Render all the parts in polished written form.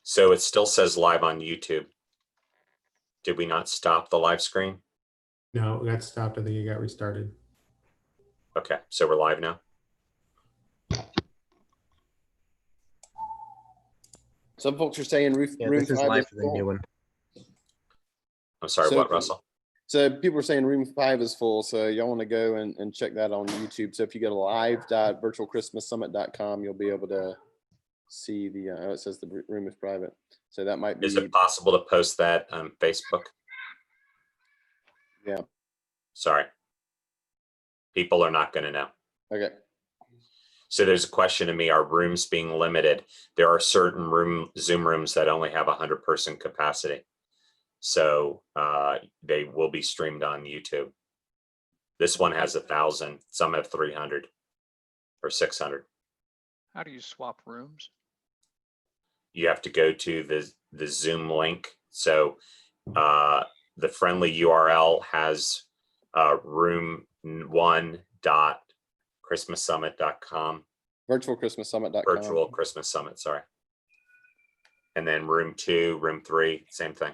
So it still says live on YouTube. Did we not stop the live screen? No, it got stopped. I think it got restarted. Okay, so we're live now. Some folks are saying room this is 5 live is for the full. new one. I'm sorry, So- what, Russell? So people are saying room 5 is full. So y'all want to go and check that on YouTube. So if you go to live.virtualchristmassummit.com, you'll be able to see the, oh, it says the room is private. So that might be, Is it possible to post that on Facebook? yeah. Sorry. People are not going to know. Okay. So there's a question to me, are rooms being limited? There are certain Zoom rooms that only have 100-person capacity. So they will be streamed on YouTube. This one has 1,000, some have 300 or 600. How do you swap rooms? You have to go to the Zoom link. So the friendly URL has room1.christmassummit.com. Virtual Christmas Summit.com. Virtual Christmas Summit, sorry. And then room 2, room 3, same thing.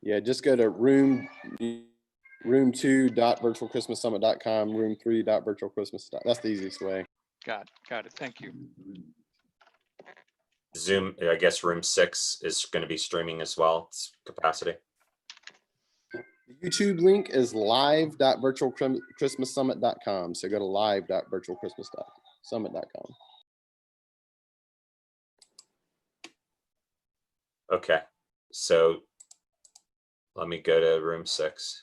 Yeah, just go to room2.virtualchristmassummit.com, room3.virtualchristmas. That's the easiest way. Got it. Thank you. Zoom, I guess room 6 is going to be streaming as well. It's capacity. The YouTube link is live.virtualchristmassummit.com. So go to live.virtualchristmassummit.com. Okay, so let me go to room 6.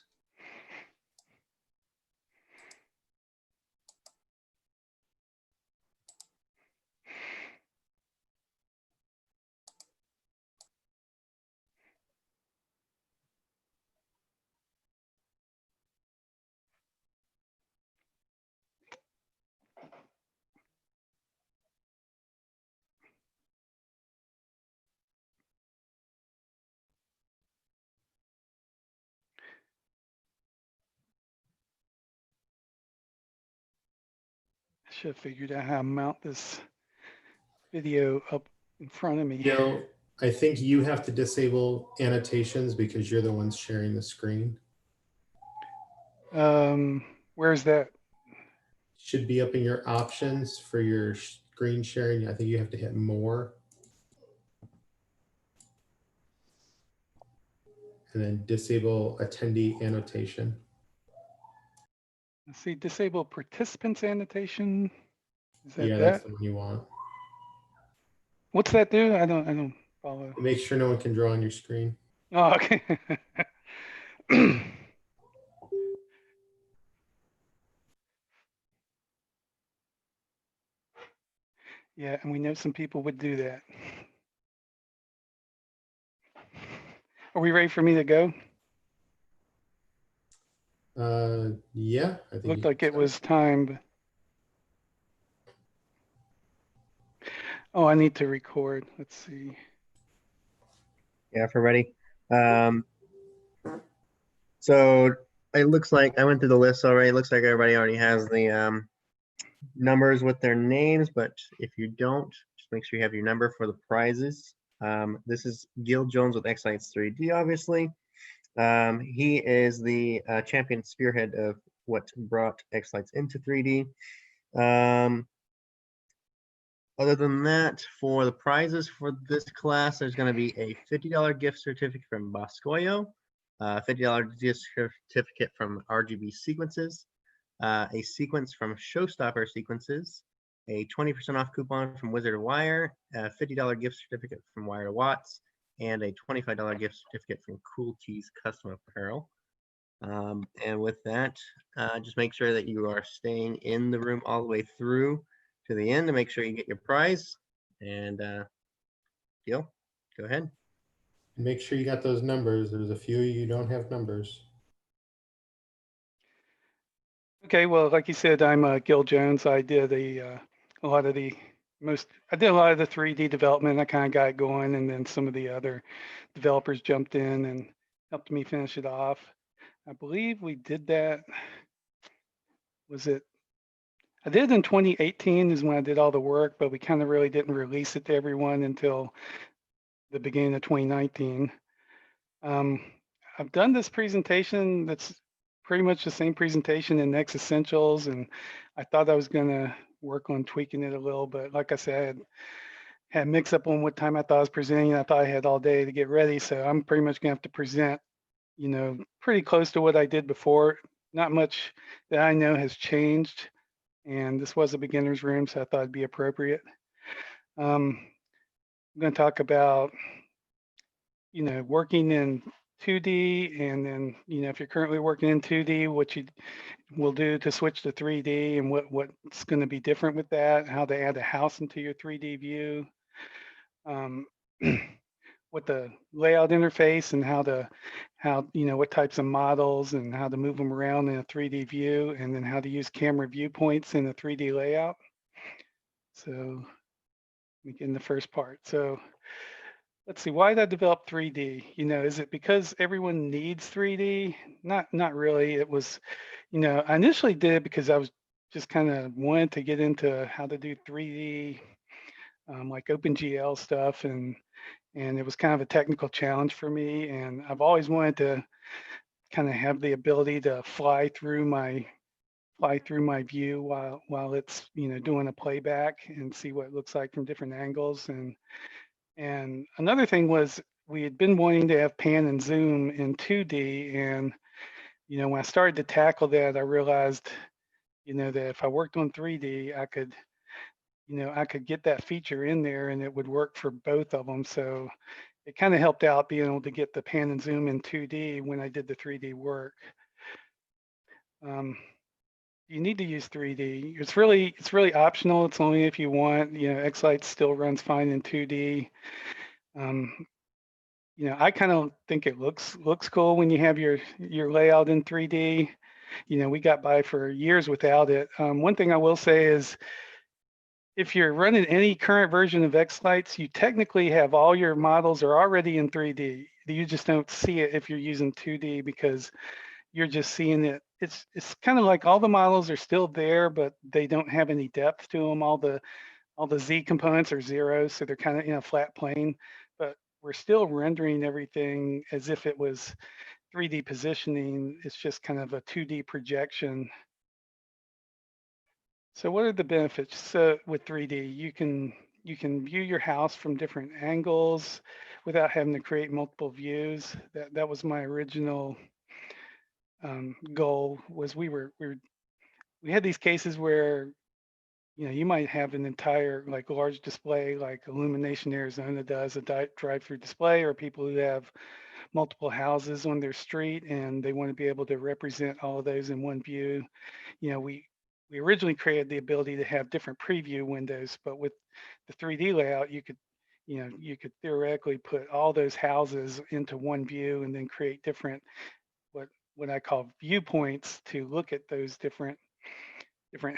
I should have figured out how to mount this video up in front of me. Gil, I think you have to disable annotations because you're the ones sharing the screen. Where's that? Should be up in your options for your screen sharing. I think you have to hit more. And then disable attendee annotation. Let's see, disable participants annotation. Is that Yeah, that? that's the one you want. What's that do? I don't follow. Make sure no one can draw on your screen. Oh, okay. Yeah, and we know some people would do that. Are we ready for me to go? Yeah, I think Looked you like can it start. was timed. Oh, I need to record. Let's see. Yeah, if we're ready. So it looks like I went through the list already. It looks like everybody already has the numbers with their names, but if you don't, just make sure you have your number for the prizes. This is Gil Jones with xLights 3D, obviously. He is the champion spearhead of what brought xLights into 3D. Other than that, for the prizes for this class, there's going to be a $50 gift certificate from Boscoyo, $50 gift certificate from RGB Sequences, a sequence from Showstopper Sequences, a 20% off coupon from Wizard of Wire, a $50 gift certificate from Wire to Watts, and a $25 gift certificate from Cool Tees Custom Apparel. And with that, just make sure that you are staying in the room all the way through to the end to make sure you get your prize. And Gil, go ahead. Make sure you got those numbers. There's a few you don't have numbers. Okay, well, like you said, I'm Gil Jones. I did a lot of the 3D development. I kind of got it going, and then some of the other developers jumped in and helped me finish it off. I believe we did that. I did it in 2018 is when I did all the work, but we kind of really didn't release it to everyone until the beginning of 2019. I've done this presentation that's pretty much the same presentation in Next Essentials, and I thought I was going to work on tweaking it a little, but like I said, had mixed up on what time I thought I was presenting. I thought I had all day to get ready, so I'm pretty much going to have to present, pretty close to what I did before. Not much that I know has changed, and this was a beginner's room, so I thought it'd be appropriate. I'm going to talk about, working in 2D, and then, if you're currently working in 2D, what you will do to switch to 3D, and what's going to be different with that, how to add a house into your 3D view, with the layout interface, and what types of models and how to move them around in a 3D view, and then how to use camera viewpoints in a 3D layout. So let me get in the first part. So let's see, why did I develop 3D? Is it because everyone needs 3D? Not really. It was, I initially did it because I was just kind of wanted to get into how to do 3D, like OpenGL stuff, and it was kind of a technical challenge for me. And I've always wanted to kind of have the ability to fly through my view while it's doing a playback, and see what it looks like from different angles. And another thing was, we had been wanting to have pan and zoom in 2D, and when I started to tackle that, I realized that if I worked on 3D, I could get that feature in there, and it would work for both of them. So it kind of helped out being able to get the pan and zoom in 2D when I did the 3D work. You need to use 3D. It's really optional. It's only if you want. xLights still runs fine in 2D. I kind of think it looks cool when you have your layout in 3D. We got by for years without it. One thing I will say is, if you're running any current version of xLights, you technically have all your models are already in 3D. You just don't see it if you're using 2D, because you're just seeing it. It's kind of like all the models are still there, but they don't have any depth to them. All the Z components are zeros, so they're kind of in a flat plane, but we're still rendering everything as if it was 3D positioning. It's just kind of a 2D projection. So what are the benefits? So with 3D, you can view your house from different angles without having to create multiple views. That was my original goal. Was we had these cases where you might have an entire large display, like Illumination Arizona does, a drive-through display, or people who have multiple houses on their street and they want to be able to represent all of those in one view. We originally created the ability to have different preview windows, but with the 3D layout, you could theoretically put all those houses into one view, and then create different what I call viewpoints to look at those different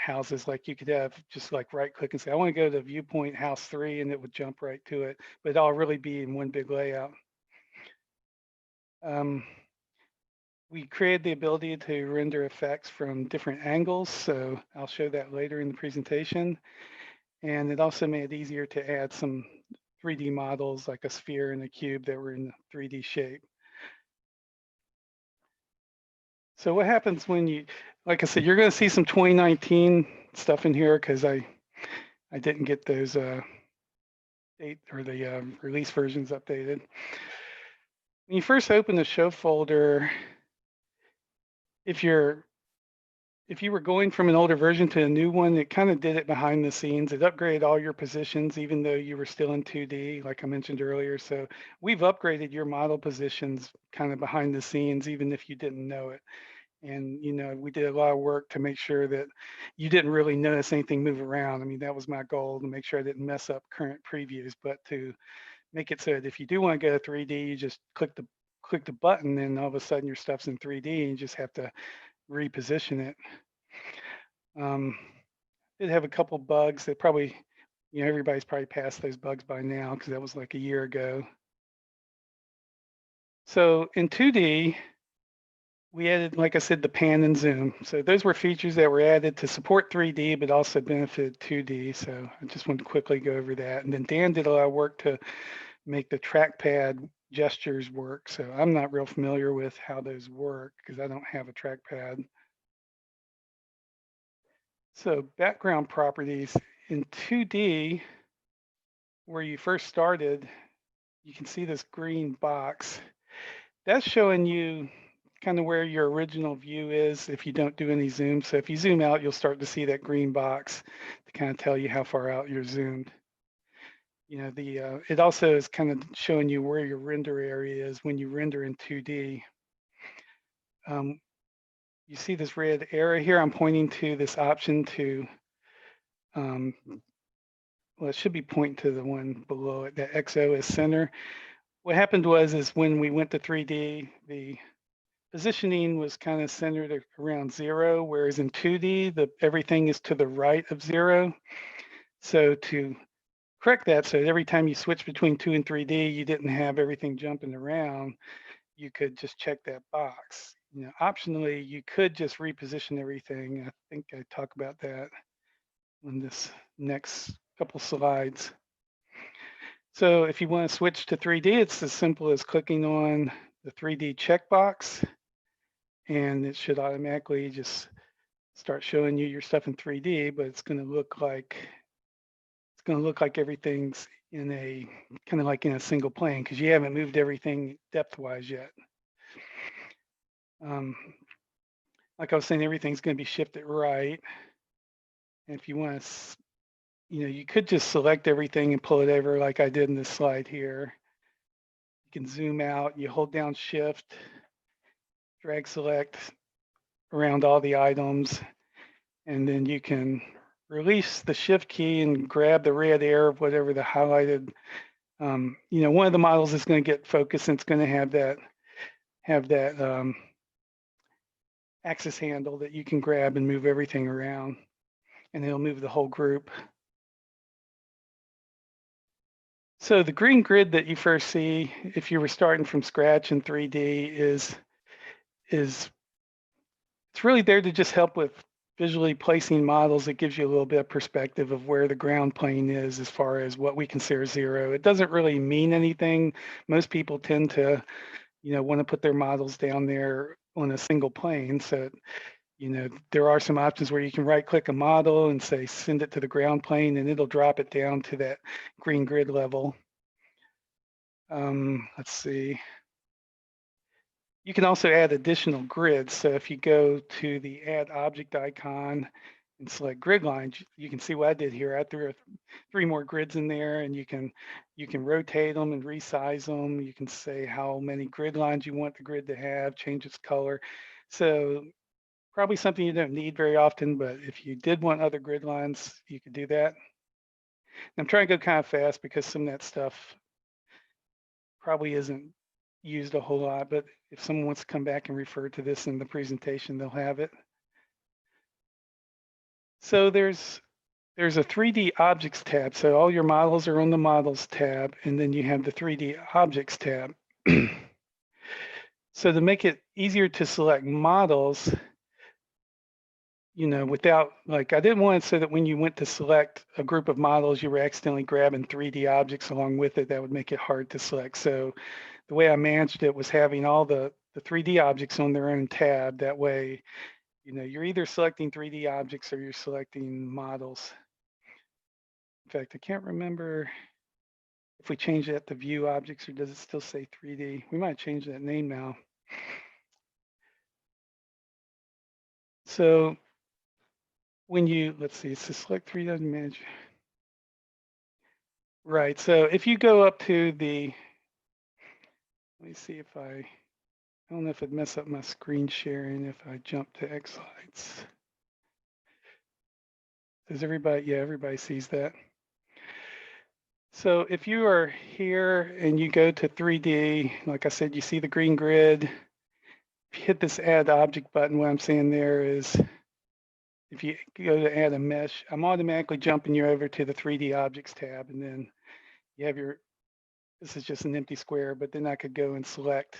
houses. Like you could have just right click and say, I want to go to viewpoint house 3, and it would jump right to it, but it'd all really be in one big layout. We created the ability to render effects from different angles, so I'll show that later in the presentation. And it also made it easier to add some 3D models, like a sphere and a cube, that were in 3D shape. So what happens when you, like I said, you're going to see some 2019 stuff in here, because I didn't get those release versions updated. When you first open the show folder, if you were going from an older version to a new one, it kind of did it behind the scenes. It upgraded all your positions, even though you were still in 2D, like I mentioned earlier. So we've upgraded your model positions kind of behind the scenes, even if you didn't know it. And, we did a lot of work to make sure that you didn't really notice anything move around. I mean, that was my goal, to make sure I didn't mess up current previews, but to make it so that if you do want to go to 3D, you just click the button, and all of a sudden your stuff's in 3D, and you just have to reposition it. Did have a couple bugs that probably, everybody's probably passed those bugs by now, because that was like a year ago. So in 2D, we added, like I said, the pan and zoom. So those were features that were added to support 3D, but also benefited 2D. So I just want to quickly go over that. And then Dan did a lot of work to make the trackpad gestures work. So I'm not real familiar with how those work because I don't have a trackpad. So background properties in 2D, where you first started, you can see this green box. That's showing you kind of where your original view is if you don't do any zoom. So if you zoom out, you'll start to see that green box to kind of tell you how far out you're zoomed. You know, it also is kind of showing you where your render area is when you render in 2D. You see this red arrow here? I'm pointing to this option to, well, it should be pointing to the one below it, that XO is center. What happened is when we went to 3D, the positioning was kind of centered around 0, whereas in 2D, everything is to the right of 0. So to correct that, so every time you switch between 2 and 3D, you didn't have everything jumping around, you could just check that box. You know, optionally, you could just reposition everything. I think I talk about that on this next couple slides. So if you want to switch to 3D, it's as simple as clicking on the 3D checkbox, and it should automatically just start showing you your stuff in 3D, but it's going to look like everything's in a kind of like in a single plane because you haven't moved everything depth-wise yet. Like I was saying, everything's going to be shifted right. And if you want to, you know, you could just select everything and pull it over like I did in this slide here. You can zoom out, you hold down Shift, drag select around all the items, and then you can release the Shift key and grab the red arrow of whatever the highlighted, you know, one of the models is going to get focused and it's going to have that axis handle that you can grab and move everything around, and it'll move the whole group. So the green grid that you first see, if you were starting from scratch in 3D, is it's really there to just help with visually placing models. It gives you a little bit of perspective of where the ground plane is as far as what we consider 0. It doesn't really mean anything. Most people tend to, you know, want to put their models down there on a single plane. So, you know, there are some options where you can right click a model and say, send it to the ground plane, and it'll drop it down to that green grid level. Let's see. You can also add additional grids. So if you go to the add object icon and select grid lines, you can see what I did here. I threw 3 more grids in there, and you can rotate them and resize them. You can say how many grid lines you want the grid to have, change its color. So probably something you don't need very often, but if you did want other grid lines, you could do that. And I'm trying to go kind of fast because some of that stuff probably isn't used a whole lot, but if someone wants to come back and refer to this in the presentation, they'll have it. So there's a 3D objects tab. So all your models are on the models tab, and then you have the 3D objects tab. So to make it easier to select models, you know, without, like, I didn't want it so that when you went to select a group of models, you were accidentally grabbing 3D objects along with it. That would make it hard to select. So the way I managed it was having all the 3D objects on their own tab. That way, you know, you're either selecting 3D objects or you're selecting models. In fact, I can't remember if we changed that to view objects, or does it still say 3D? We might change that name now. So when you, let's see, so select 3D manage. Right, so if you go up to the, let me see if I don't know if it mess up my screen sharing if I jump to xLights. Does everybody, yeah, everybody sees that. So if you are here and you go to 3D, like I said, you see the green grid. If you hit this add object button, what I'm saying there is, if you go to add a mesh, I'm automatically jumping you over to the 3D objects tab, and then you have your, this is just an empty square, but then I could go and select,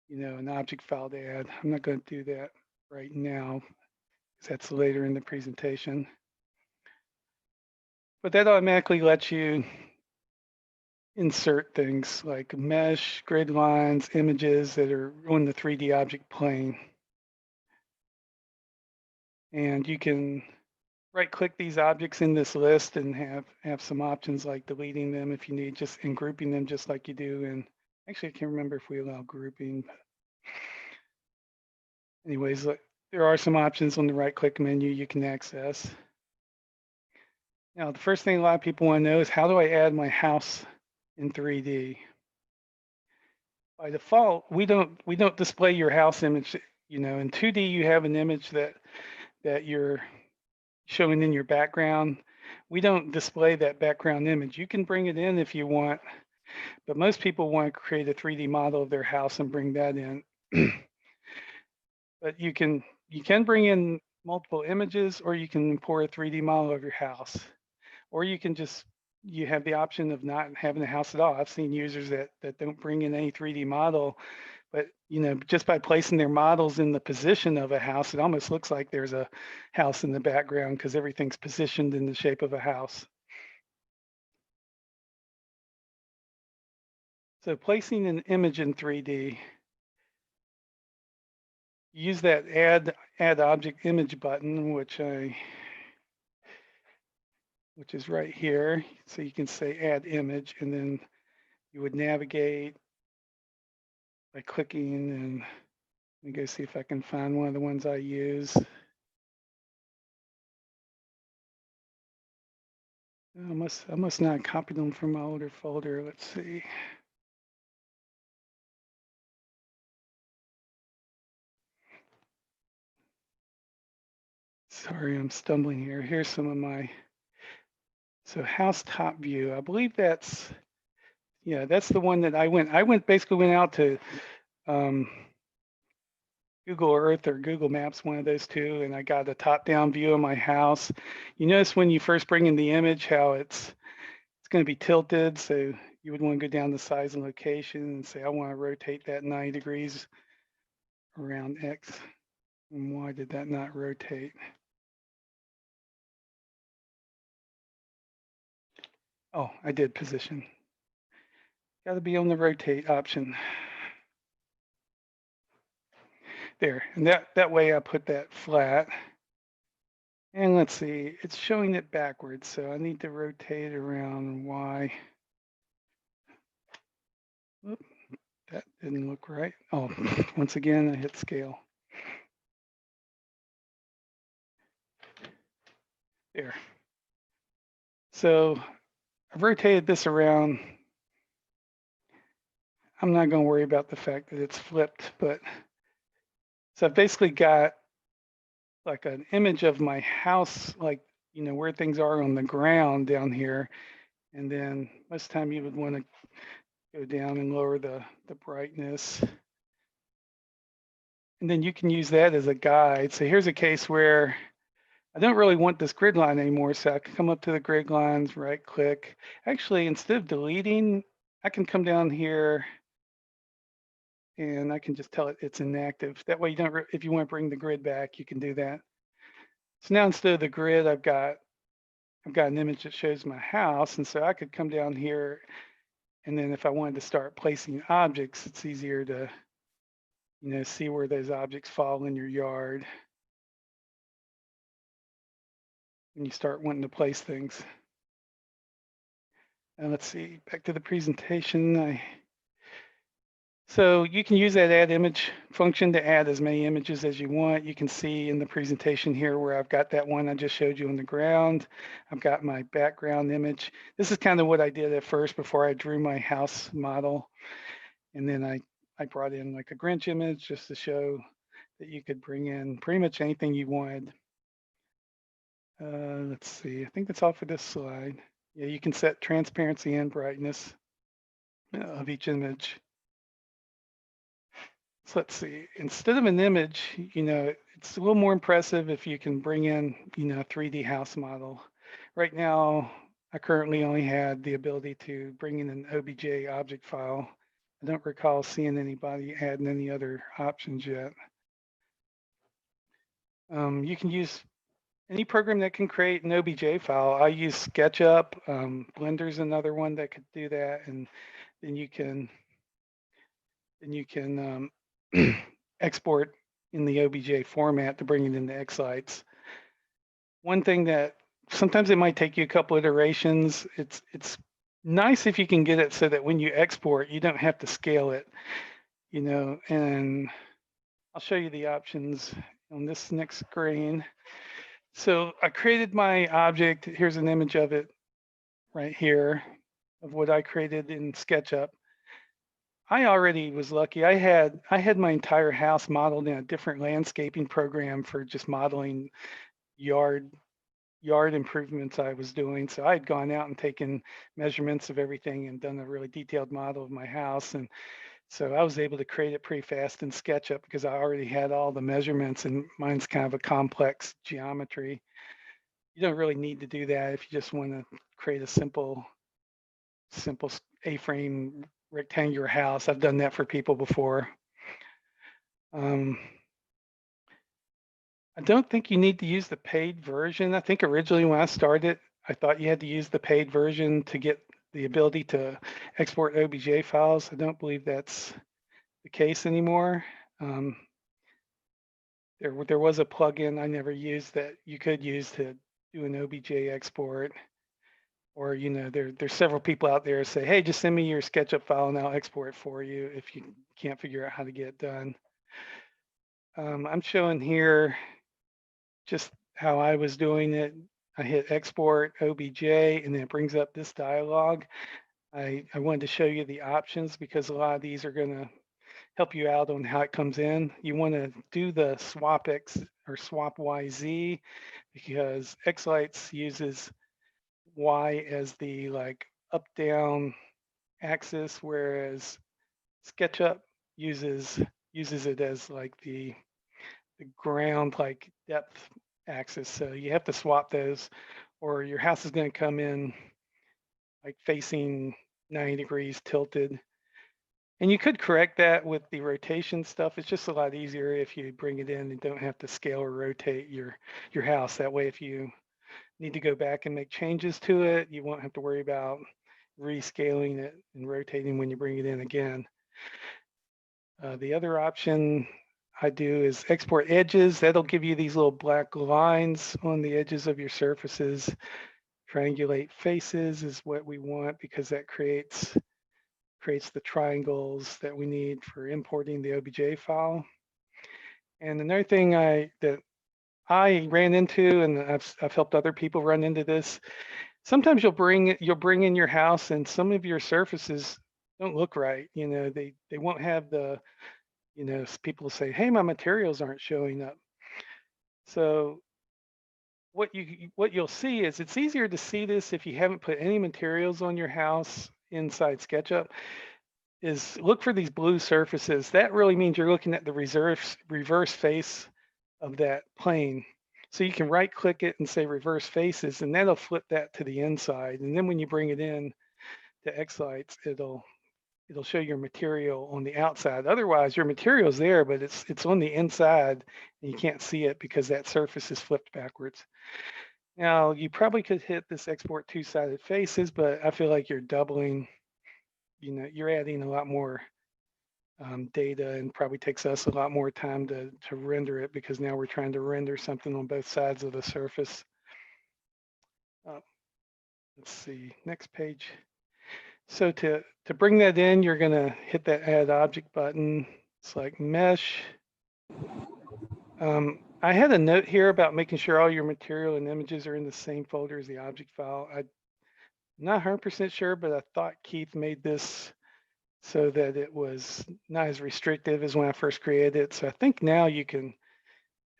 you know, an object file to add. I'm not going to do that right now, because that's later in the presentation. But that automatically lets you insert things like mesh, grid lines, images that are on the 3D object plane. And you can right-click these objects in this list and have some options like deleting them if you need, just and grouping them just like you do. And actually, I can't remember if we allow grouping. But anyways, there are some options on the right-click menu you can access. Now, the first thing a lot of people want to know is, how do I add my house in 3D? By default, we don't display your house image. You know, in 2D, you have an image that you're showing in your background. We don't display that background image. You can bring it in if you want, but most people want to create a 3D model of their house and bring that in. But you can bring in multiple images, or you can import a 3D model of your house, or you can just, you have the option of not having a house at all. I've seen users that don't bring in any 3D model, but you know, just by placing their models in the position of a house, it almost looks like there's a house in the background because everything's positioned in the shape of a house. So placing an image in 3D, use that add object image button, which is right here. So you can say add image, and then you would navigate by clicking, and let me go see if I can find one of the ones I use. I must not copy them from my older folder. Let's see. Sorry, I'm stumbling here. Here's some of my, so house top view. I believe that's, yeah, that's the one that I basically went out to Google Earth or Google Maps, one of those two, and I got a top-down view of my house. You notice when you first bring in the image how it's going to be tilted, so you would want to go down to size and location and say, I want to rotate that 90 degrees around X. And why did that not rotate? Oh, I did position. Got to be on the rotate option. There, and that way I put that flat. And let's see, it's showing it backwards, so I need to rotate around Y. Whoop, that didn't look right. Oh, once again, I hit scale. There. So I've rotated this around. I'm not going to worry about the fact that it's flipped, but so I've basically got like an image of my house, like, you know, where things are on the ground down here. And then most of the time you would want to go down and lower the brightness. And then you can use that as a guide. So here's a case where I don't really want this grid line anymore. So I can come up to the grid lines, right click. Actually, instead of deleting, I can come down here and I can just tell it it's inactive. That way you don't, if you want to bring the grid back, you can do that. So now instead of the grid, I've got an image that shows my house. And so I could come down here, and then if I wanted to start placing objects, it's easier to, you know, see where those objects fall in your yard when you start wanting to place things. And let's see, back to the presentation. So you can use that add image function to add as many images as you want. You can see in the presentation here where I've got that one I just showed you on the ground. I've got my background image. This is kind of what I did at first before I drew my house model. And then I brought in like a Grinch image just to show that you could bring in pretty much anything you wanted. Let's see, I think that's all for this slide. Yeah, you can set transparency and brightness of each image. So let's see, instead of an image, you know, it's a little more impressive if you can bring in, you know, a 3D house model. Right now, I currently only had the ability to bring in an OBJ object file. I don't recall seeing anybody adding any other options yet. You can use any program that can create an OBJ file. I use SketchUp. Blender's another one that could do that, and then you can export in the OBJ format to bring it into xLights. One thing that sometimes it might take you a couple iterations. It's nice if you can get it so that when you export, you don't have to scale it, you know. And I'll show you the options on this next screen. So I created my object. Here's an image of it right here of what I created in SketchUp. I already was lucky. I had my entire house modeled in a different landscaping program for just modeling yard improvements I was doing. So I had gone out and taken measurements of everything and done a really detailed model of my house. And so I was able to create it pretty fast in SketchUp because I already had all the measurements, and mine's kind of a complex geometry. You don't really need to do that if you just want to create a simple A-frame rectangular house. I've done that for people before. I don't think you need to use the paid version. I think originally when I started, I thought you had to use the paid version to get the ability to export OBJ files. I don't believe that's the case anymore. There was a plugin I never used that you could use to do an OBJ export. Or, you know, there's several people out there who say, hey, just send me your SketchUp file and I'll export it for you if you can't figure out how to get it done. I'm showing here just how I was doing it. I hit export OBJ and then it brings up this dialog. I wanted to show you the options because a lot of these are going to help you out on how it comes in. You want to do the swap X or swap YZ because xLights uses Y as the like up down axis, whereas SketchUp uses it as like the ground like depth axis. So you have to swap those or your house is going to come in like facing 90 degrees tilted. And you could correct that with the rotation stuff. It's just a lot easier if you bring it in and don't have to scale or rotate your house. That way, if you need to go back and make changes to it, you won't have to worry about rescaling it and rotating when you bring it in again. The other option I do is export edges. That'll give you these little black lines on the edges of your surfaces. Triangulate faces is what we want because that creates the triangles that we need for importing the OBJ file. And another thing that I ran into, and I've helped other people run into this. Sometimes you'll bring in your house, and some of your surfaces don't look right. You know, they won't have the, you know, people say, "Hey, my materials aren't showing up." So what you'll see is it's easier to see this if you haven't put any materials on your house inside SketchUp. Is look for these blue surfaces. That really means you're looking at the reverse face of that plane. So you can right click it and say reverse faces, and that'll flip that to the inside. And then when you bring it in to xLights, it'll show your material on the outside. Otherwise, your material's there, but it's on the inside and you can't see it because that surface is flipped backwards. Now, you probably could hit this export two-sided faces, but I feel like you're doubling, you know, you're adding a lot more data and probably takes us a lot more time to render it because now we're trying to render something on both sides of the surface. Let's see, next page. So to bring that in, you're gonna hit that add object button, select mesh. I had a note here about making sure all your material and images are in the same folder as the object file. I'm not 100% sure, but I thought Keith made this so that it was not as restrictive as when I first created it. So I think now you can,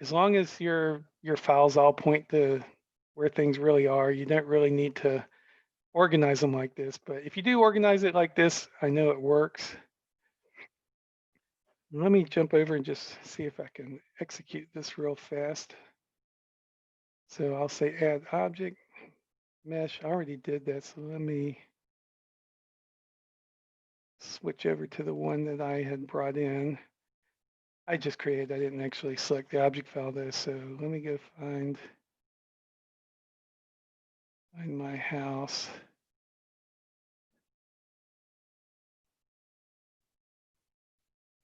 as long as your files all point to where things really are, you don't really need to organize them like this. But if you do organize it like this, I know it works. Let me jump over and just see if I can execute this real fast. So I'll say add object, mesh. I already did that, so let me switch over to the one that I had brought in. I just created, I didn't actually select the object file though, so let me go find Find my house.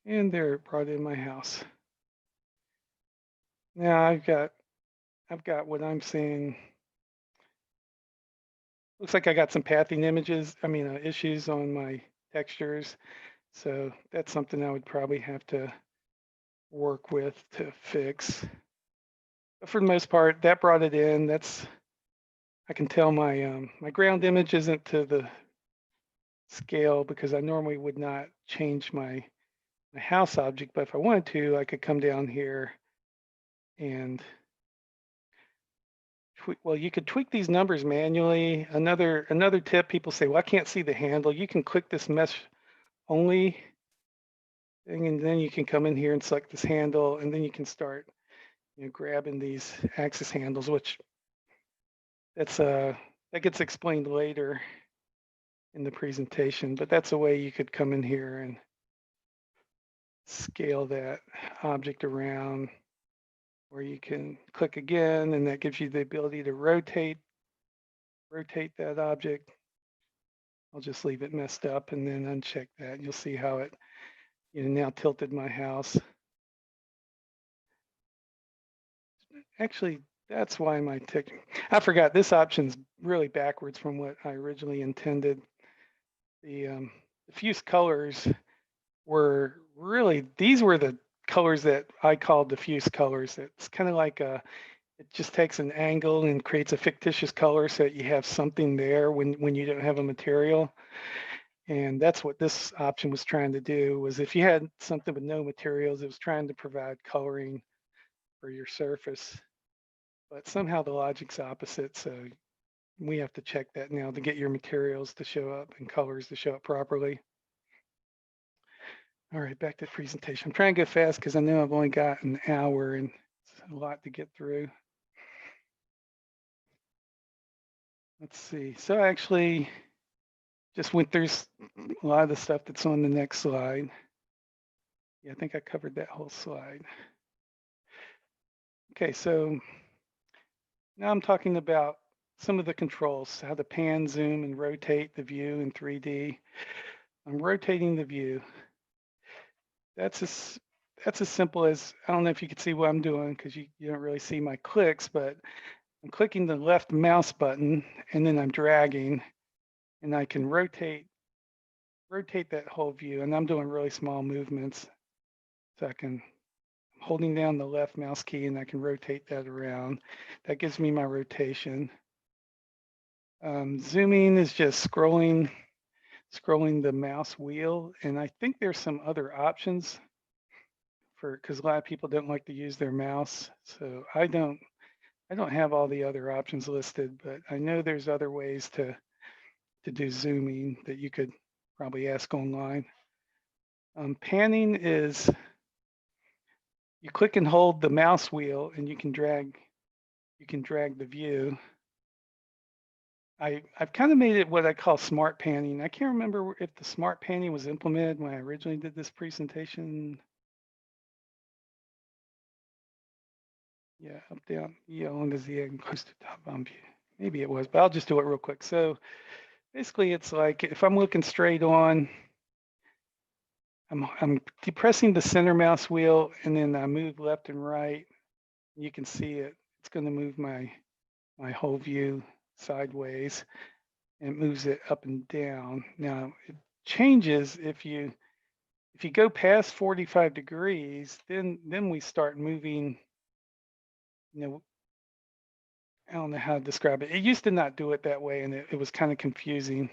And there, it brought in my house. Now I've got what I'm seeing. Looks like I got some pathing issues on my textures. So that's something I would probably have to work with to fix. But for the most part, that brought it in. I can tell my my ground image isn't to the scale because I normally would not change my house object, but if I wanted to, I could come down here and well, you could tweak these numbers manually. Another tip, people say, well, I can't see the handle. You can click this mesh only thing, and then you can come in here and select this handle, and then you can start, grabbing these axis handles, which that gets explained later in the presentation, but that's a way you could come in here and scale that object around, or you can click again, and that gives you the ability to rotate that object. I'll just leave it messed up and then uncheck that. And you'll see how it now tilted my house. Actually, that's why I forgot this option's really backwards from what I originally intended. The diffuse colors were these were the colors that I called diffuse colors. It's kind of like it just takes an angle and creates a fictitious color so that you have something there when you don't have a material. And that's what this option was trying to do, was if you had something with no materials, it was trying to provide coloring for your surface. But somehow the logic's opposite, so we have to check that now to get your materials to show up and colors to show up properly. All right, back to the presentation. I'm trying to go fast because I know I've only got an hour and it's a lot to get through. Let's see. So I actually just went through a lot of the stuff that's on the next slide. Yeah, I think I covered that whole slide. Okay, so now I'm talking about some of the controls, how to pan, zoom, and rotate the view in 3D. I'm rotating the view. That's as simple as, I don't know if you can see what I'm doing because you don't really see my clicks, but I'm clicking the left mouse button and then I'm dragging, and I can rotate that whole view, and I'm doing really small movements. So I'm holding down the left mouse key and I can rotate that around. That gives me my rotation. Zooming is just scrolling the mouse wheel, and I think there's some other options because a lot of people don't like to use their mouse. So I don't have all the other options listed, but I know there's other ways to do zooming that you could probably ask online. Panning is you click and hold the mouse wheel and you can drag the view. I've kind of made it what I call smart panning. I can't remember if the smart panning was implemented when I originally did this presentation. Yeah, up, down, along the Z and close to top on view. Maybe it was, but I'll just do it real quick. So basically it's like if I'm looking straight on, I'm depressing the center mouse wheel and then I move left and right. You can see it. It's going to move my whole view sideways, and it moves it up and down. Now it changes if you go past 45 degrees, then we start moving. I don't know how to describe it. It used to not do it that way, and it was kind of confusing.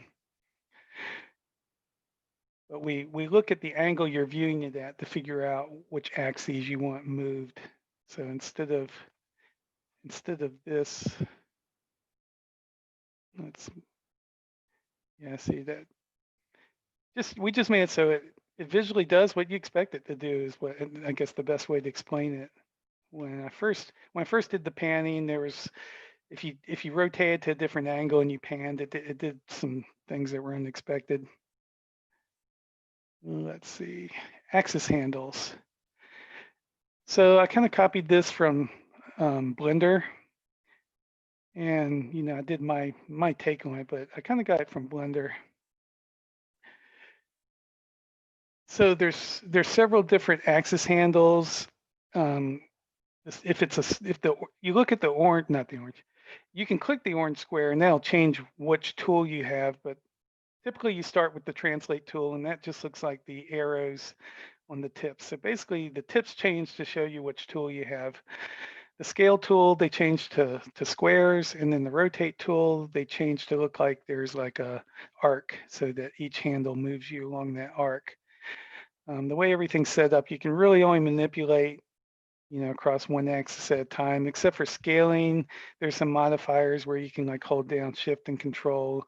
But we look at the angle you're viewing it at to figure out which axes you want moved. So instead of this, see that. We just made it so it visually does what you expect it to do is what I guess the best way to explain it. When I first did the panning, there was if you rotated to a different angle and you panned it did some things that were unexpected. Let's see, axis handles. So I kind of copied this from Blender. And, you know, I did my take on it, but I kind of got it from Blender. So there's several different axis handles. If you look at the orange, not the orange, you can click the orange square and that'll change which tool you have. But typically you start with the translate tool and that just looks like the arrows on the tips. So basically the tips change to show you which tool you have. The scale tool, they changed to squares, and then the rotate tool, they changed to look like there's like a arc so that each handle moves you along that arc. The way everything's set up, you can really only manipulate, you know, across one axis at a time, except for scaling. There's some modifiers where you can like hold down shift and control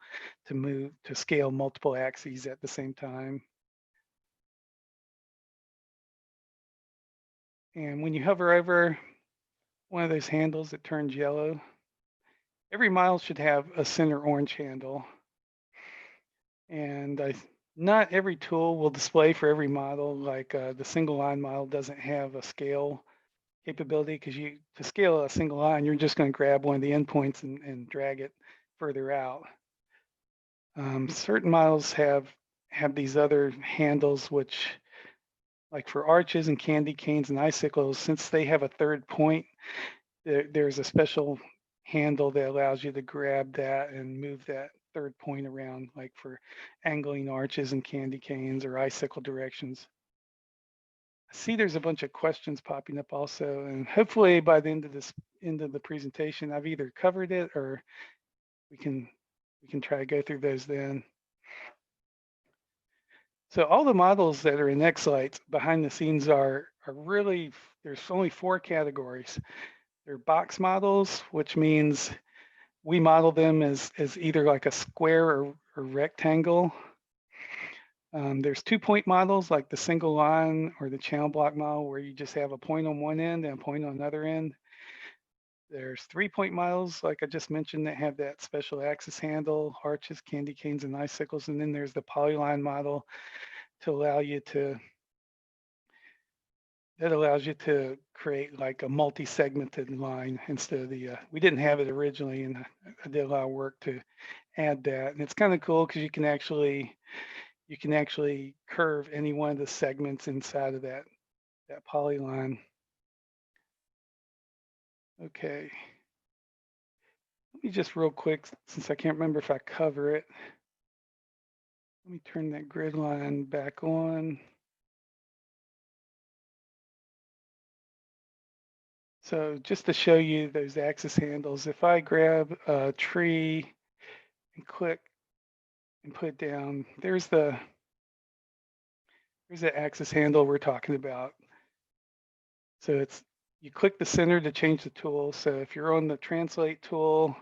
to scale multiple axes at the same time. And when you hover over one of those handles that turns yellow, every model should have a center orange handle. And not every tool will display for every model. Like the single line model doesn't have a scale capability because to scale a single line, you're just going to grab one of the endpoints and drag it further out. Certain models have these other handles, which like for arches and candy canes and icicles, since they have a third point, there's a special handle that allows you to grab that and move that third point around, like for angling arches and candy canes or icicle directions. I see there's a bunch of questions popping up also, and hopefully by the end of the presentation, I've either covered it or we can try to go through those then. So all the models that are in xLights behind the scenes are really, there's only 4 categories. They're box models, which means we model them as either like a square or rectangle. There's 2-point models like the single line or the channel block model where you just have a point on one end and a point on another end. There's 3-point models like I just mentioned that have that special axis handle, arches, candy canes, and icicles. And then there's the polyline model to allow you to, that allows you to create like a multi-segmented line instead of the, we didn't have it originally, and I did a lot of work to add that. And it's kind of cool because you can actually curve any one of the segments inside of that polyline. Okay. Let me just real quick, since I can't remember if I cover it, let me turn that grid line back on. So just to show you those axis handles, if I grab a tree and click and put it down, there's the axis handle we're talking about. So it's, you click the center to change the tool. So if you're on the translate tool,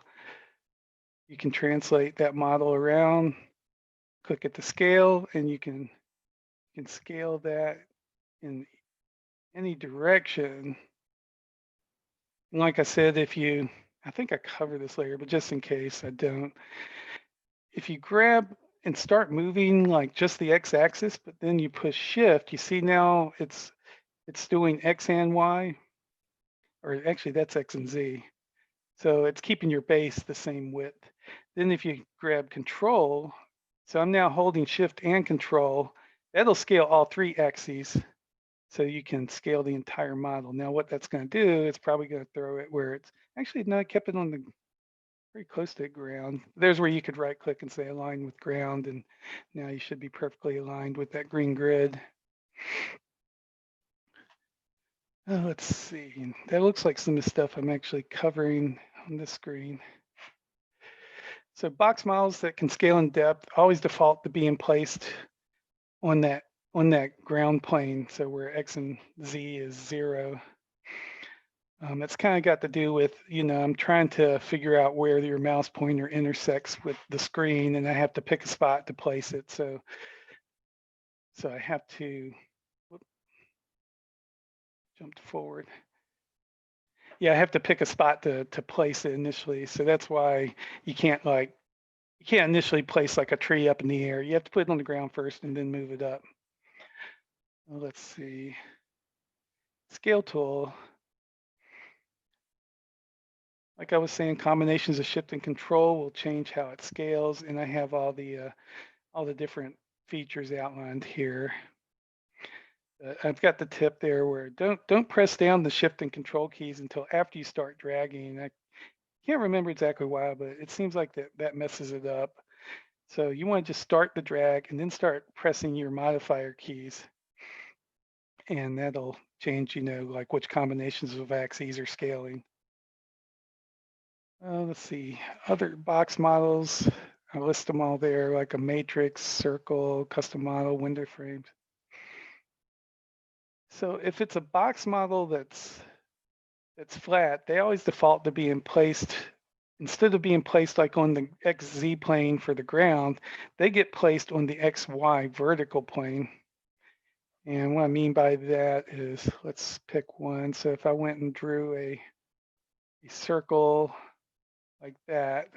you can translate that model around, click at the scale, and you can scale that in any direction. And like I said, I think I cover this later, but just in case I don't, if you grab and start moving like just the x-axis, but then you push shift, you see now it's doing X and Y, or actually that's X and Z. So it's keeping your base the same width. Then if you grab control, so I'm now holding shift and control, that'll scale all 3 axes. So you can scale the entire model. Now what that's going to do, it's probably going to throw it where it's, actually no, I kept it on the pretty close to ground. There's where you could right click and say align with ground, and now you should be perfectly aligned with that green grid. Let's see, that looks like some of the stuff I'm actually covering on this screen. So box models that can scale in depth always default to being placed on that ground plane. So where X and Z is 0. It's kind of got to do with, you know, I'm trying to figure out where your mouse pointer intersects with the screen, and I have to pick a spot to place it. So I have to jump forward. Yeah, I have to pick a spot to place it initially. So that's why you can't initially place like a tree up in the air. You have to put it on the ground first and then move it up. Well, let's see. Scale tool. like I was saying, combinations of shift and control will change how it scales, and I have all the different features outlined here. I've got the tip there where don't press down the shift and control keys until after you start dragging. I can't remember exactly why, but it seems like that messes it up. So you want to just start the drag and then start pressing your modifier keys, and that'll change, like which combinations of axes are scaling. Let's see, other box models. I list them all there, like a matrix, circle, custom model, window frames. So if it's a box model that's flat, they always default to being placed, instead of being placed like on the XZ plane for the ground, they get placed on the XY vertical plane. And what I mean by that is, let's pick one. So if I went and drew a circle like that,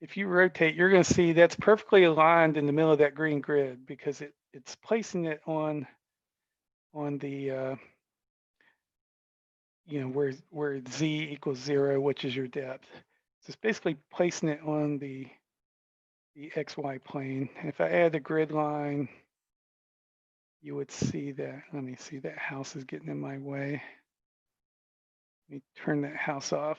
if you rotate, you're going to see that's perfectly aligned in the middle of that green grid because it's placing it on the where z equals 0, which is your depth. So it's basically placing it on the XY plane. And if I add a grid line, you would see that. Let me see, that house is getting in my way. Let me turn that house off.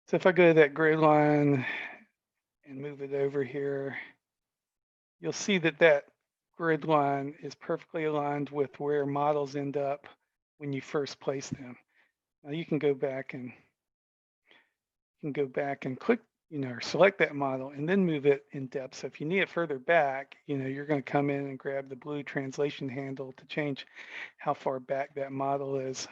So if I go to that grid line and move it over here, you'll see that grid line is perfectly aligned with where models end up when you first place them. Now you can go back and click, or select that model and then move it in depth. So if you need it further back, you're going to come in and grab the blue translation handle to change how far back that model is.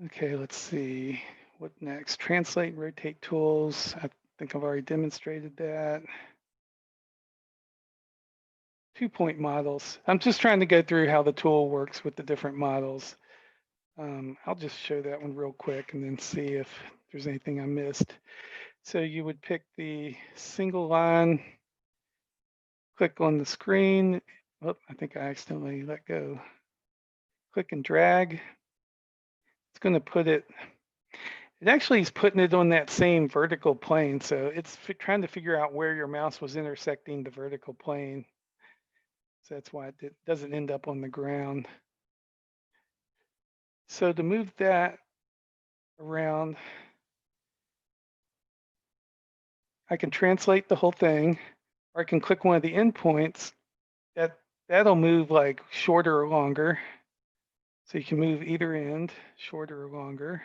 Okay, let's see what next. Translate and rotate tools. I think I've already demonstrated that. 2-point models. I'm just trying to go through how the tool works with the different models. I'll just show that one real quick and then see if there's anything I missed. So you would pick the single line, click on the screen. Oh, I think I accidentally let go. Click and drag. It's going to put it, actually is putting it on that same vertical plane. So it's trying to figure out where your mouse was intersecting the vertical plane. So that's why it doesn't end up on the ground. So to move that around, I can translate the whole thing, or I can click one of the endpoints. That'll move like shorter or longer. So you can move either end, shorter or longer.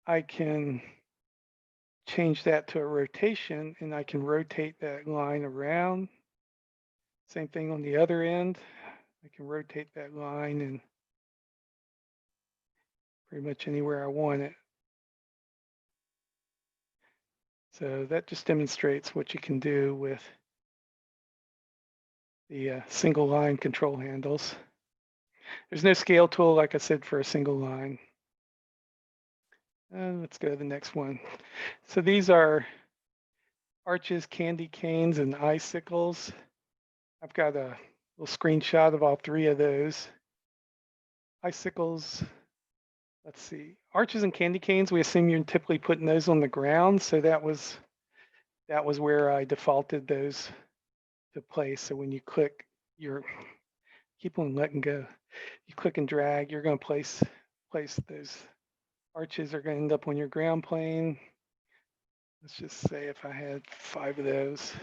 I can change that to a rotation, and I can rotate that line around. Same thing on the other end. I can rotate that line and pretty much anywhere I want it. So that just demonstrates what you can do with the single line control handles. There's no scale tool, like I said, for a single line. Let's go to the next one. So these are arches, candy canes, and icicles. I've got a little screenshot of all three of those. Icicles, let's see. Arches and candy canes, we assume you're typically putting those on the ground. So that was where I defaulted those to place. So when you click, keep on letting go. You click and drag, you're going to place those arches are going to end up on your ground plane. Let's just say if I had 5 of those.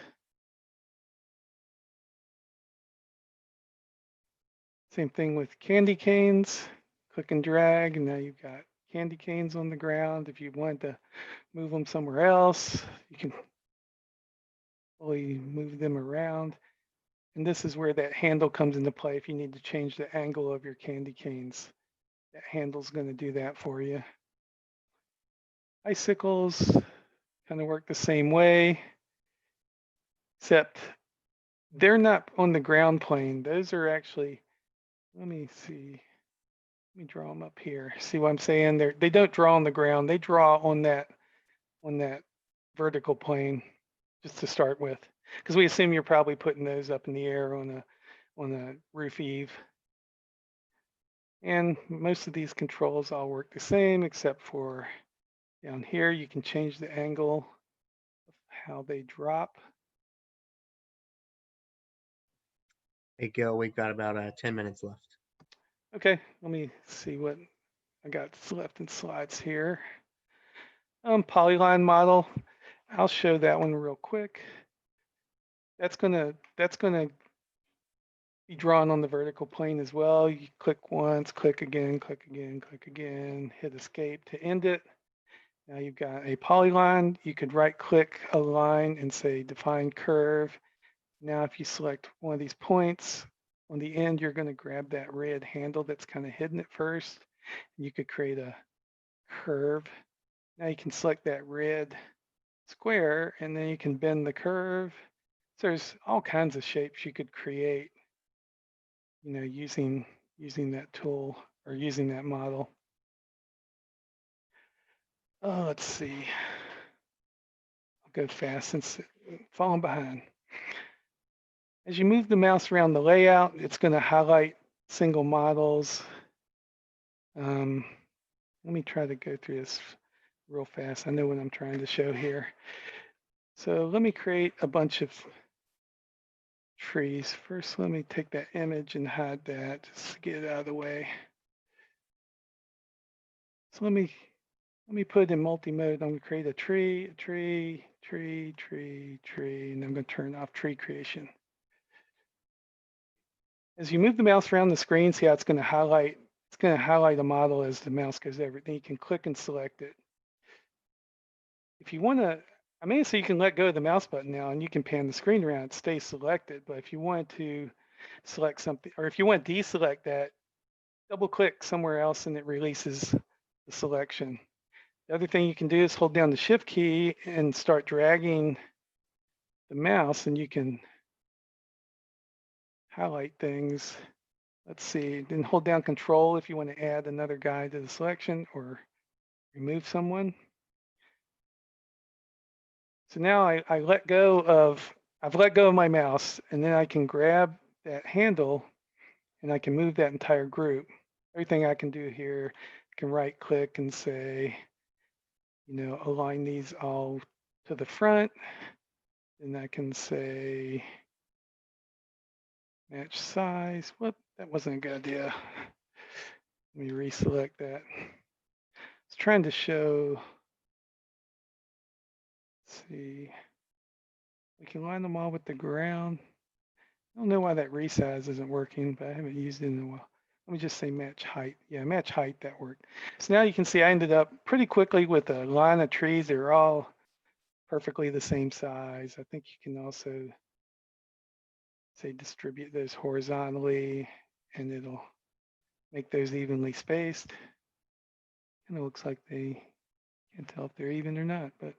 Same thing with candy canes. Click and drag, and now you've got candy canes on the ground. If you want to move them somewhere else, you can fully move them around. And this is where that handle comes into play. If you need to change the angle of your candy canes, that handle's going to do that for you. Icicles kind of work the same way, except they're not on the ground plane. Those are actually, let me see. Let me draw them up here. See what I'm saying? They don't draw on the ground. They draw on that vertical plane just to start with, because we assume you're probably putting those up in the air on on a roof eave. And most of these controls all work the same, except for down here, you can change the angle of how they drop. Hey, Gil, we've got about 10 minutes left. Okay, let me see what I got left in slides here. Polyline model, I'll show that one real quick. That's gonna be drawn on the vertical plane as well. You click once, click again, click again, click again, hit escape to end it. Now you've got a polyline. You could right click a line and say define curve. Now if you select one of these points on the end, you're going to grab that red handle that's kind of hidden at first. You could create a curve. Now you can select that red square and then you can bend the curve. So there's all kinds of shapes you could create, you know, using that tool or using that model. Oh, let's see. I'll go fast since I'm falling behind. As you move the mouse around the layout, it's going to highlight single models. Let me try to go through this real fast. I know what I'm trying to show here. So let me create a bunch of trees. First, let me take that image and hide that just to get it out of the way. So let me put it in multi-mode. I'm going to create a tree, and I'm going to turn off tree creation. As you move the mouse around the screen, see how it's going to highlight a model as the mouse goes over it. Then you can click and select it. If you want to, so you can let go of the mouse button now and you can pan the screen around, it stays selected. But if you want to select something, or if you want to deselect that, double click somewhere else and it releases the selection. The other thing you can do is hold down the shift key and start dragging the mouse and you can highlight things. Let's see, then hold down control if you want to add another guy to the selection or remove someone. So now I've let go of my mouse and then I can grab that handle and I can move that entire group. Everything I can do here, I can right click and say, you know, align these all to the front. And I can say match size. Whoop, that wasn't a good idea. Let me reselect that. I was trying to show, let's see, we can line them all with the ground. I don't know why that resize isn't working, but I haven't used it in a while. Let me just say match height. Yeah, match height, that worked. So now you can see I ended up pretty quickly with a line of trees. They're all perfectly the same size. I think you can also say distribute those horizontally and it'll make those evenly spaced. And it looks like they can't tell if they're even or not, but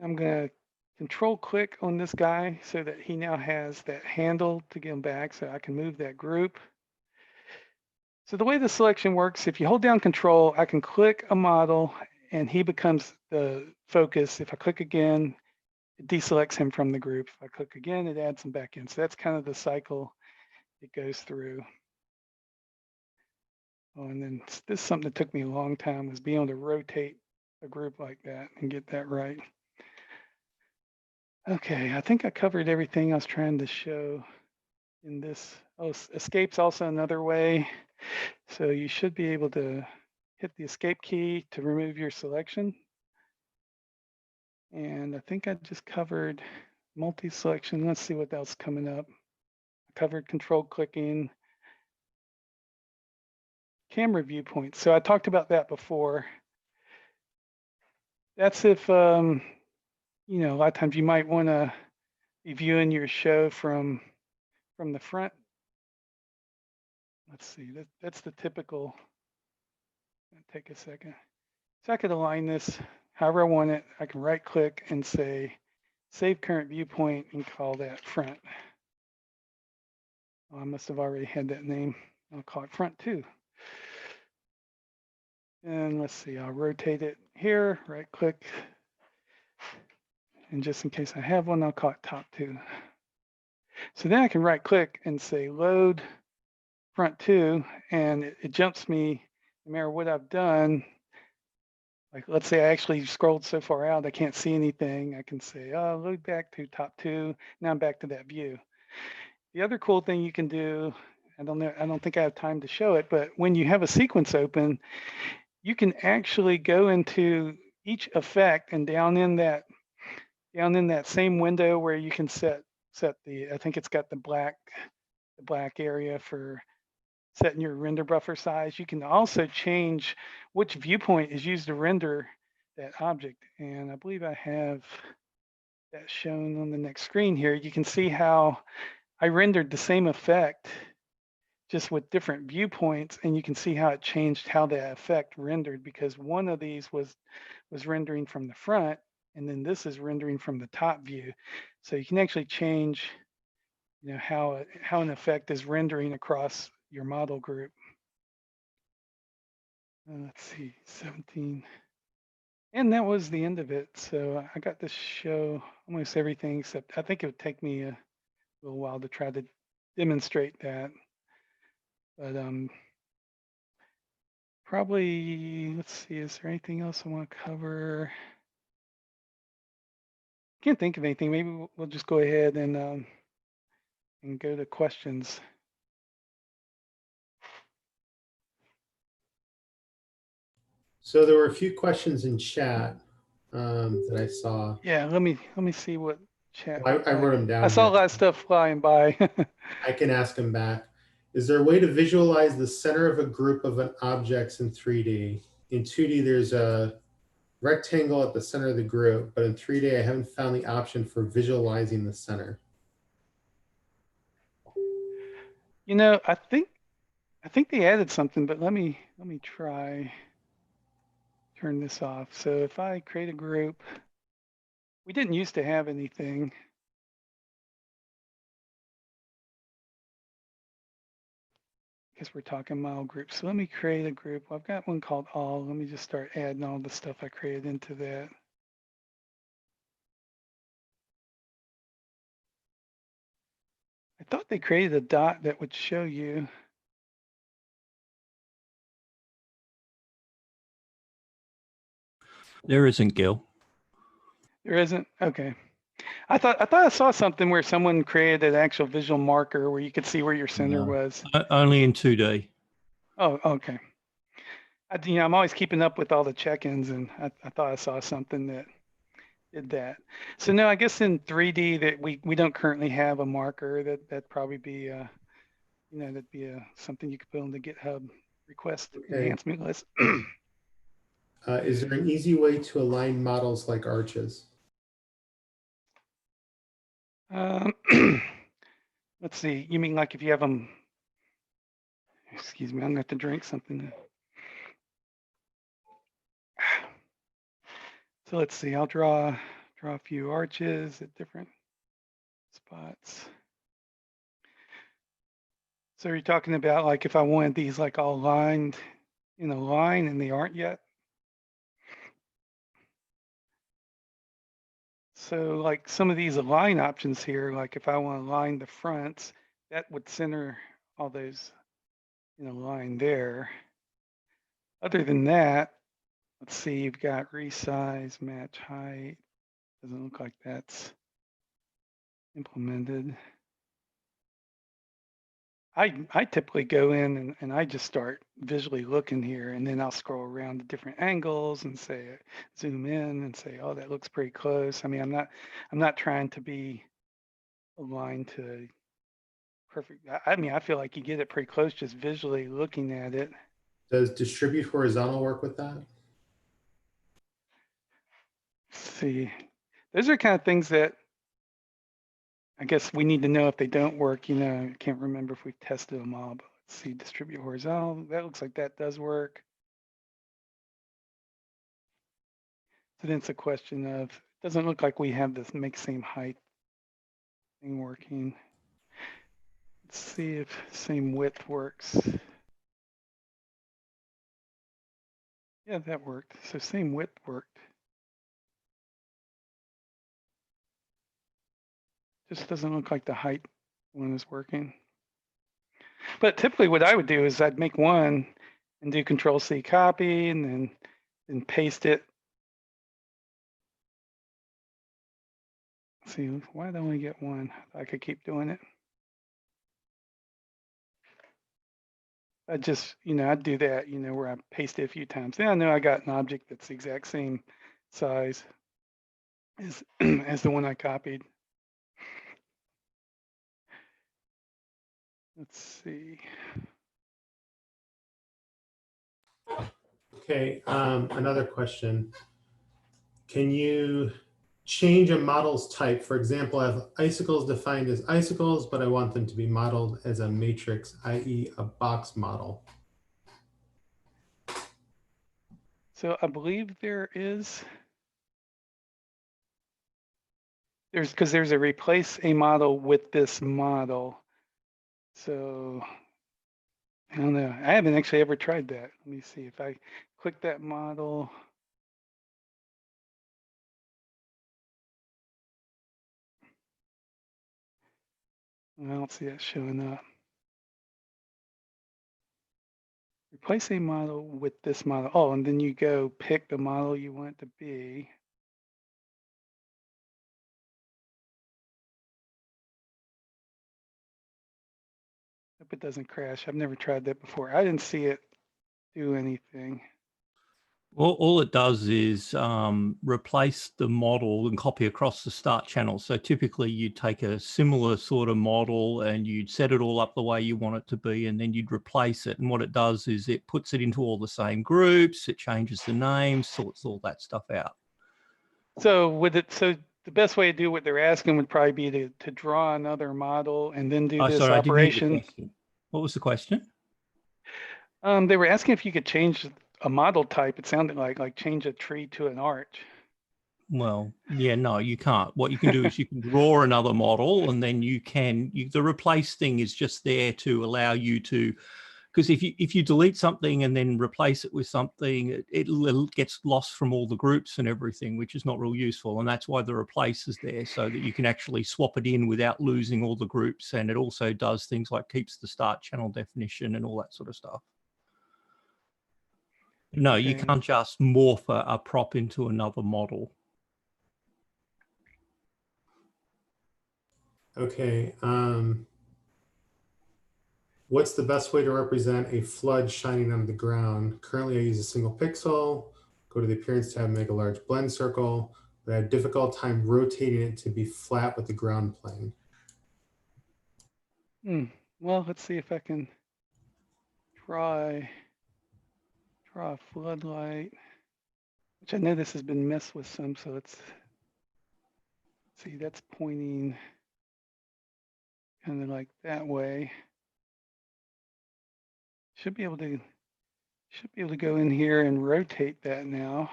I'm gonna control click on this guy so that he now has that handle to get him back so I can move that group. So the way the selection works, if you hold down control, I can click a model and he becomes the focus. If I click again, it deselects him from the group. If I click again, it adds him back in. So that's kind of the cycle it goes through. Oh, and then this is something that took me a long time, was being able to rotate a group like that and get that right. Okay, I think I covered everything I was trying to show in this. Oh, escape's also another way. So you should be able to hit the escape key to remove your selection. And I think I just covered multi-selection. Let's see what else coming up. I covered control clicking, camera viewpoints. So I talked about that before. That's if, you know, a lot of times you might want to be viewing your show from the front. Let's see, that's the typical. Take a second. So I could align this however I want it. I can right click and say save current viewpoint and call that front. Oh, I must have already had that name. I'll call it front too. And let's see, I'll rotate it here, right click. And just in case I have one, I'll call it top two. So then I can right click and say load front two, and it jumps me no matter what I've done. Like, let's say I actually scrolled so far out, I can't see anything. I can say, oh, load back to top two. Now I'm back to that view. The other cool thing you can do, I don't think I have time to show it, but when you have a sequence open, you can actually go into each effect and down in that same window where you can set the, I think it's got the black area for setting your render buffer size. You can also change which viewpoint is used to render that object. And I believe I have that shown on the next screen here. You can see how I rendered the same effect just with different viewpoints, and you can see how it changed how the effect rendered, because one of these was rendering from the front, and then this is rendering from the top view. So you can actually change, you know, how an effect is rendering across your model group. Let's see, 17. And that was the end of it. So I got to show almost everything, except I think it would take me a little while to try to demonstrate that. But probably, let's see, is there anything else I want to cover? Can't think of anything. Maybe we'll just go ahead and go to questions. So there were a few questions in chat that I saw. Yeah, let me see what chat. I wrote them down. I saw a here. lot of stuff flying by. I can ask them back. Is there a way to visualize the center of a group of an objects in 3D? In 2D, there's a rectangle at the center of the group, but in 3D, I haven't found the option for visualizing the center. You know, I think they added something, but let me try turn this off. So if I create a group, we didn't used to have anything. Because we're talking model groups. So let me create a group. I've got one called all. Let me just start adding all the stuff I created into that. I thought they created a dot that would show you. There isn't, Gil. There isn't? Okay. I thought I saw something where someone created an actual visual marker where you could see where your center No. was. Only in 2D. Oh, okay. I'm always keeping up with all the check-ins, and I thought I saw something that did that. So no, I guess in 3D that we don't currently have a marker. That'd probably be that'd be something you could put on the GitHub request enhancement list. Is there an easy way to align models like arches? Let's see. You mean like if you have them? Excuse me, I'm gonna have to drink something. So let's see. I'll draw a few arches at different spots. So you're talking about like if I wanted these like all lined in a line and they aren't yet? So like some of these align options here, like if I want to line the fronts, that would center all those in a line there. Other than that, let's see, you've got resize, match height. Doesn't look like that's implemented. I typically go in and I just start visually looking here, and then I'll scroll around to different angles and say, zoom in and say, oh, that looks pretty close. I mean, I'm not trying to be aligned to perfect. I mean, I feel like you get it pretty close just visually looking at it. Does distribute horizontal work with that? Let's see, those are kind of things that I guess we need to know if they don't work. I can't remember if we've tested them all, but let's see, distribute horizontal. That looks like that does work. So then it's a question of, it doesn't look like we have this make same height thing working. Let's see if same width works. Yeah, that worked. So same width worked. Just doesn't look like the height one is working. But typically what I would do is I'd make one and do Control C copy and then paste it. Let's see, why did I only get one? I could keep doing it. I just, I'd do that, where I paste it a few times. Then I know I got an object that's the exact same size as, as the one I copied. Let's see. Okay, another question. Can you change a model's type? For example, I have icicles defined as icicles, but I want them to be modeled as a matrix, i.e. a box model. So I believe there's because there's a replace a model with this model. So I don't know. I haven't actually ever tried that. Let me see if I click that model. I don't see that showing up. Replace a model with this model. Oh, and then you go pick the model you want it to be. Hope it doesn't crash. I've never tried that before. I didn't see it do anything. All it does is replace the model and copy across the start channel. So typically you'd take a similar sort of model and you'd set it all up the way you want it to be, and then you'd replace it. And what it does is it puts it into all the same groups, it changes the names, sorts all that stuff out. So the best way to do what they're asking would probably be to draw another model and then do this Sorry, I didn't hear the operation. question. What was the question? They were asking if you could change a model type. It sounded like change a tree to an arch. Well, yeah, no, you can't. What you can do is you can draw another model, and then the replace thing is just there to allow you to, because if you delete something and then replace it with something, it gets lost from all the groups and everything, which is not real useful. And that's why the replace is there, so that you can actually swap it in without losing all the groups. And it also does things like keeps the start channel definition and all that sort of stuff. No, you Okay. can't just morph a prop into another model. Okay. What's the best way to represent a flood shining on the ground? Currently, I use a single pixel. Go to the Appearance tab, make a large blend circle. But I had a difficult time rotating it to be flat with the ground plane. Well, let's see if I can draw a floodlight, which I know this has been messed with some. So let's see. That's pointing kind of like that way. Should be able to go in here and rotate that now.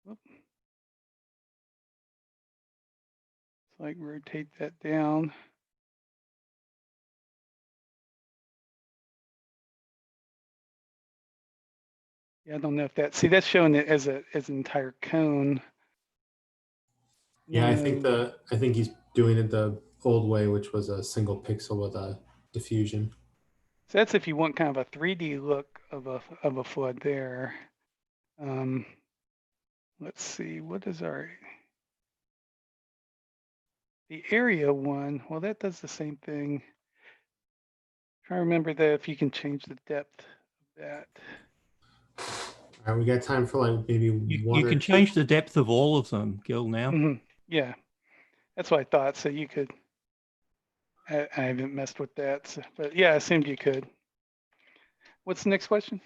Oop. It's like rotate that down. Yeah, I don't know if that's showing it as an entire cone. Yeah, I think he's doing it the old way, which was a single pixel with a diffusion. So that's if you want kind of a 3D look of a flood there. Let's see, what is the area one? Well, that does the same thing. Try to remember that if you can change the depth of that. All right, we got time for like maybe one You or can two. change the depth of all of them, Gil, now. Yeah, that's what I thought. So you could, I haven't messed with that, so, but yeah, I assumed you could. What's the next question?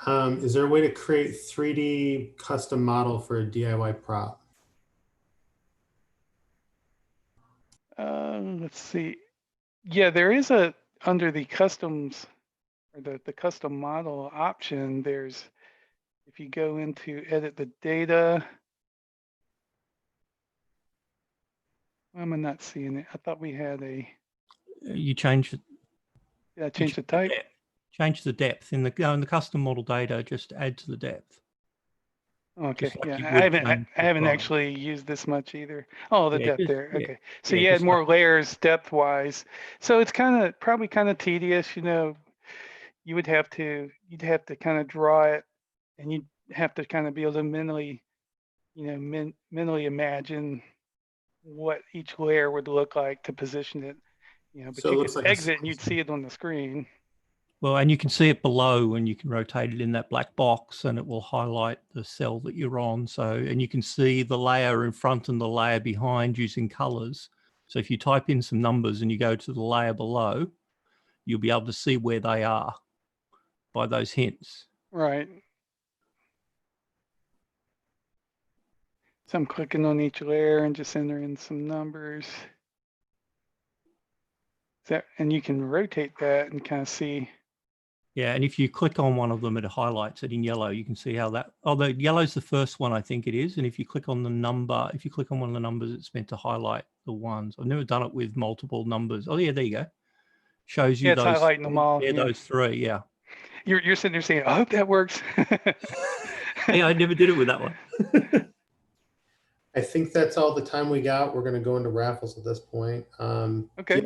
Is there a way to create 3D custom model for a DIY prop? Let's see. Yeah, there is under the customs or the custom model option, if you go into edit the data, why am I not seeing it? I thought we had You change it. Yeah, change the type. Change the depth in the custom model data. Just add to the depth. Okay, just like yeah, you I would haven't, change I the haven't price. actually used this much either. Oh, the Yeah, depth just- there. yeah, Okay, so yeah, you had just like- more layers depth wise. So it's probably kind of tedious, you know. You'd have to kind of draw it, and you'd have to kind of be able to mentally, you know, mentally imagine what each layer would look like to position it. You know, but So it you looks could like a exit and you'd see it on the screen. Well, and you can see it below, and you can rotate it in that black box, and it will highlight the cell that you're on. So, and you can see the layer in front and the layer behind using colors. So if you type in some numbers and you go to the layer below, you'll be able to see where they are by those hints. Right. So I'm clicking on each layer and just entering some numbers. And you can rotate that and kind of see. Yeah, and if you click on one of them, it highlights it in yellow. You can see how that, oh, the yellow's the first one, I think it is. And if you click on the number, if you click on one of the numbers, it's meant to highlight the ones. I've never done it with multiple numbers. Oh yeah, there you go. Shows you Yeah, it's those. highlighting them all. Yeah, Yeah. those three, yeah. You're sitting there saying, I hope that works. Yeah, I never did it with that one. I think that's all the time we got. We're going to go into raffles at this point. Okay.